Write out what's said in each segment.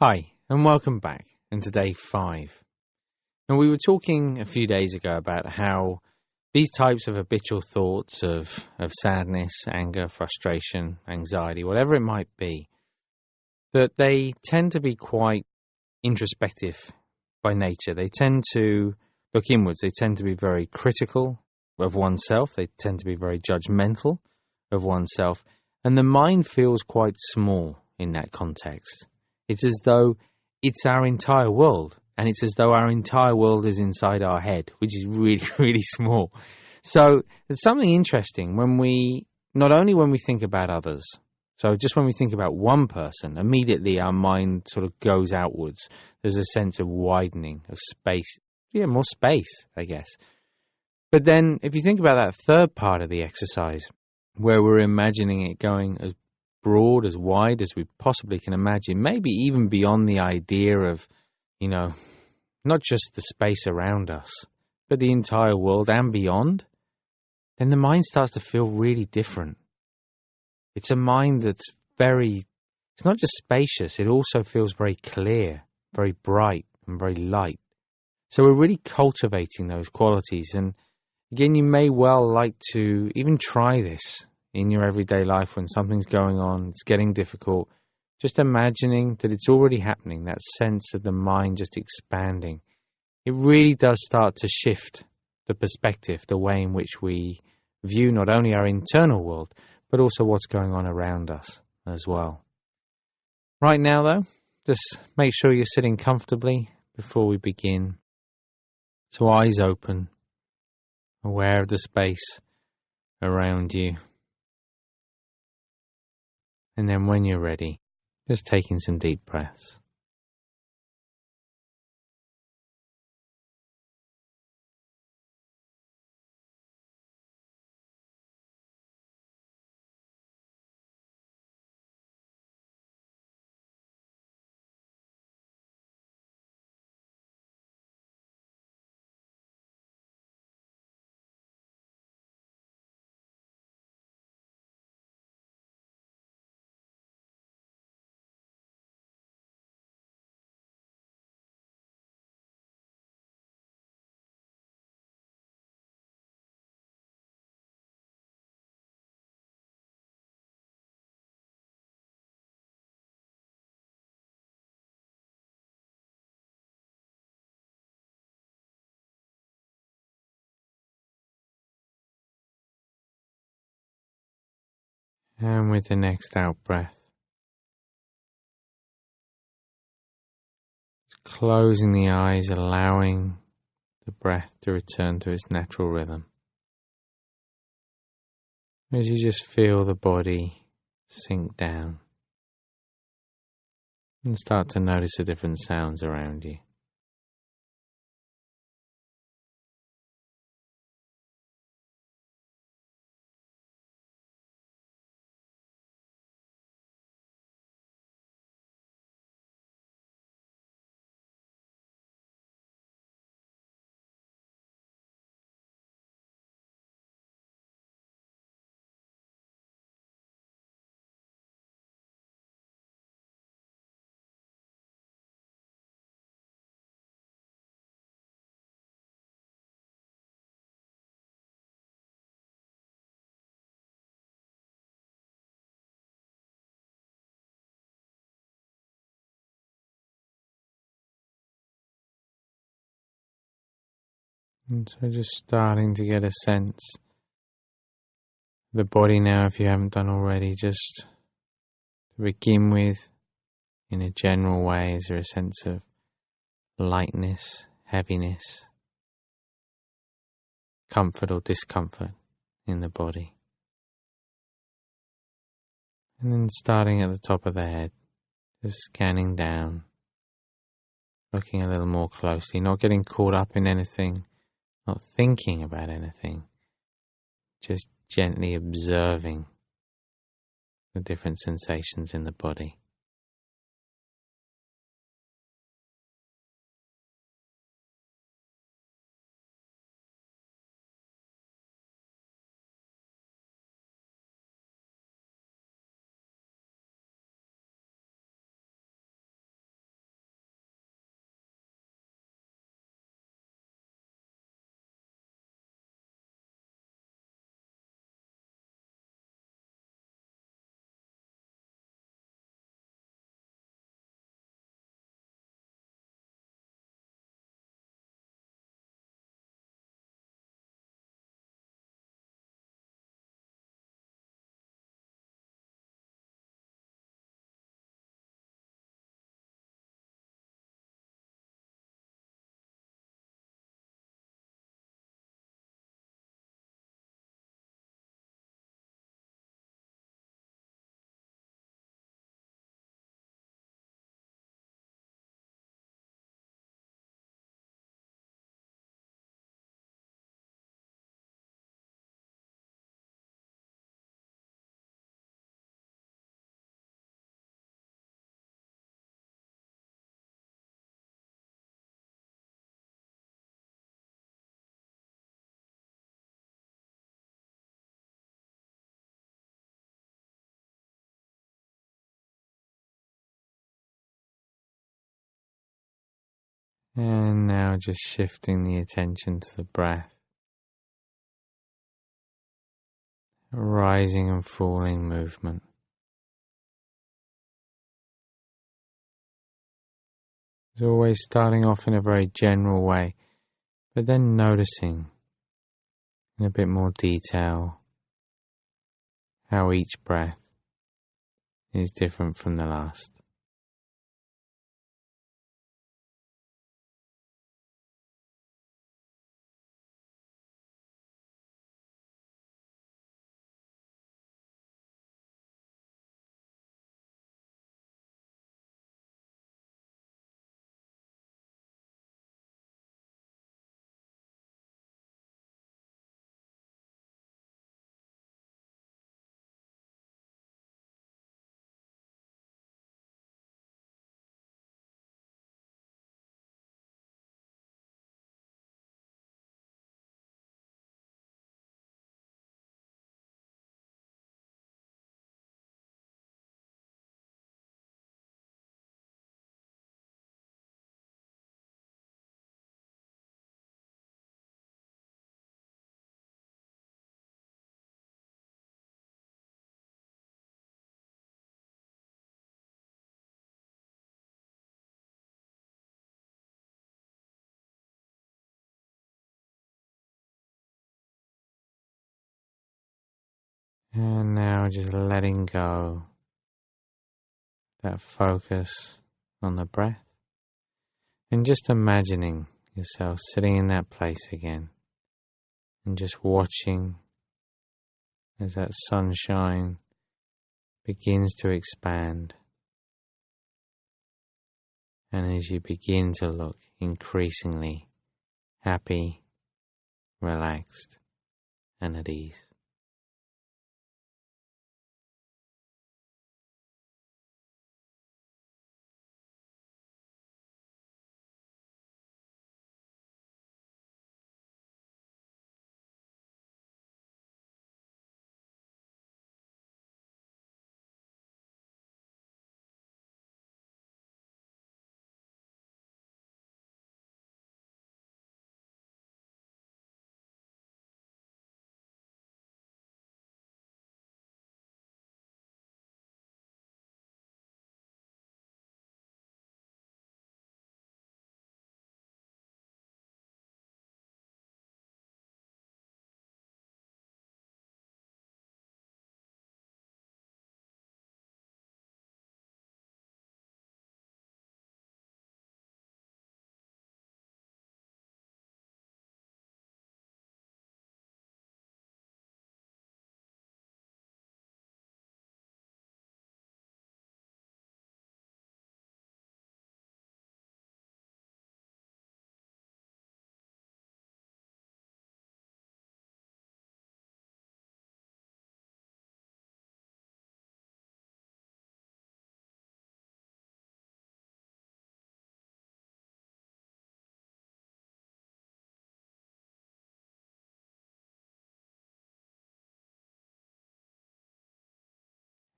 Hi, and welcome back into day 5. And we were talking a few days ago about how these types of habitual thoughts of sadness, anger, frustration, anxiety, whatever it might be, that they tend to be quite introspective by nature. They tend to look inwards. They tend to be very critical of oneself. They tend to be very judgmental of oneself. And the mind feels quite small in that context. It's as though it's our entire world, and it's as though our entire world is inside our head, which is really, really small. So there's something interesting not only when we think about others, so just when we think about one person, immediately our mind sort of goes outwards. There's a sense of widening of space. Yeah, more space, I guess. But then if you think about that third part of the exercise, where we're imagining it going as broad, as wide as we possibly can imagine, maybe even beyond the idea of, not just the space around us, but the entire world and beyond, then the mind starts to feel really different. It's a mind that's it's not just spacious, it also feels very clear, very bright and very light. So we're really cultivating those qualities. And again, you may well like to even try this in your everyday life when something's going on, it's getting difficult, just imagining that it's already happening, that sense of the mind just expanding. It really does start to shift the perspective, the way in which we view not only our internal world, but also what's going on around us as well. Right now, though, just make sure you're sitting comfortably before we begin. So eyes open, aware of the space around you. And then when you're ready, just taking some deep breaths. And with the next out breath, closing the eyes, allowing the breath to return to its natural rhythm. As you just feel the body sink down and start to notice the different sounds around you. And so just starting to get a sense of the body now, if you haven't done already, just to begin with, in a general way, is there a sense of lightness, heaviness, comfort or discomfort in the body? And then starting at the top of the head, just scanning down, looking a little more closely, not getting caught up in anything, not thinking about anything, just gently observing the different sensations in the body. And now just shifting the attention to the breath, rising and falling movement. It's always starting off in a very general way, but then noticing in a bit more detail how each breath is different from the last. And now just letting go that focus on the breath and just imagining yourself sitting in that place again and just watching as that sunshine begins to expand and as you begin to look increasingly happy, relaxed and at ease.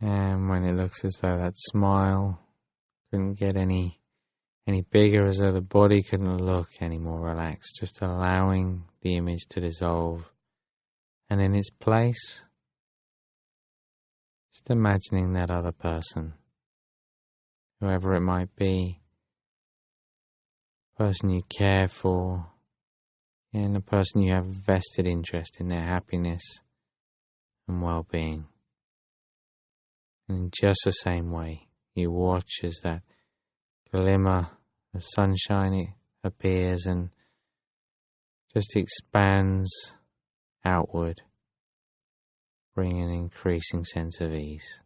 And when it looks as though that smile couldn't get any bigger, as though the body couldn't look any more relaxed, just allowing the image to dissolve. And in its place, just imagining that other person, whoever it might be, person you care for, and a person you have vested interest in their happiness and well-being. And in just the same way, you watch as that glimmer of sunshine appears and just expands outward, bringing an increasing sense of ease.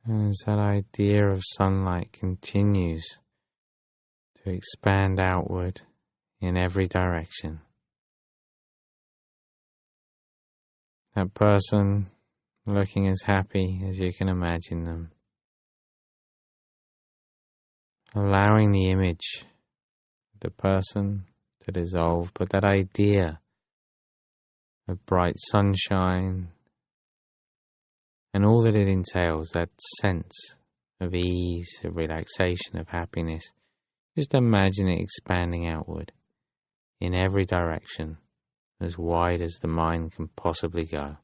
And as that idea of sunlight continues to expand outward in every direction, that person looking as happy as you can imagine them, allowing the image of the person to dissolve, but that idea of bright sunshine and all that it entails, that sense of ease, of relaxation, of happiness, just imagine it expanding outward in every direction, as wide as the mind can possibly go.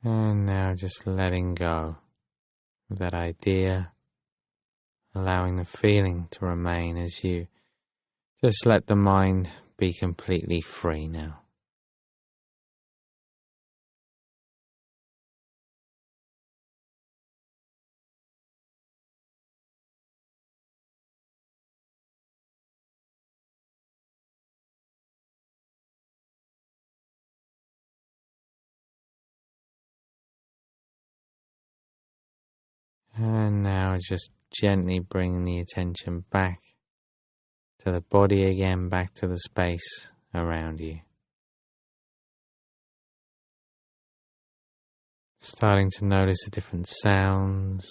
And now just letting go of that idea, allowing the feeling to remain as you just let the mind be completely free now. And now just gently bringing the attention back to the body again, back to the space around you. Starting to notice the different sounds,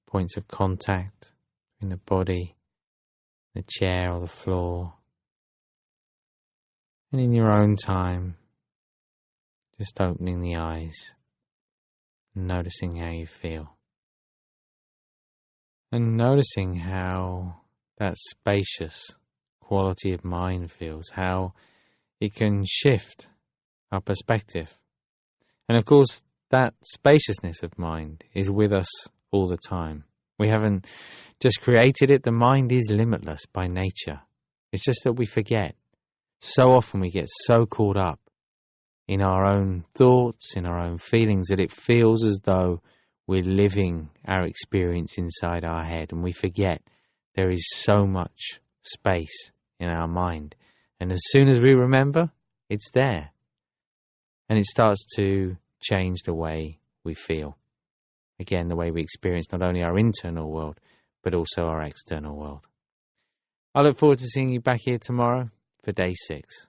points of contact between the body, the chair or the floor. And in your own time, just opening the eyes and noticing how you feel. And noticing how that spacious quality of mind feels, how it can shift our perspective. And of course, that spaciousness of mind is with us all the time. We haven't just created it. The mind is limitless by nature. It's just that we forget. So often we get so caught up in our own thoughts, in our own feelings, that it feels as though we're living our experience inside our head, and we forget there is so much space in our mind. And as soon as we remember, it's there. And it starts to change the way we feel. Again, the way we experience not only our internal world, but also our external world. I look forward to seeing you back here tomorrow for day 6.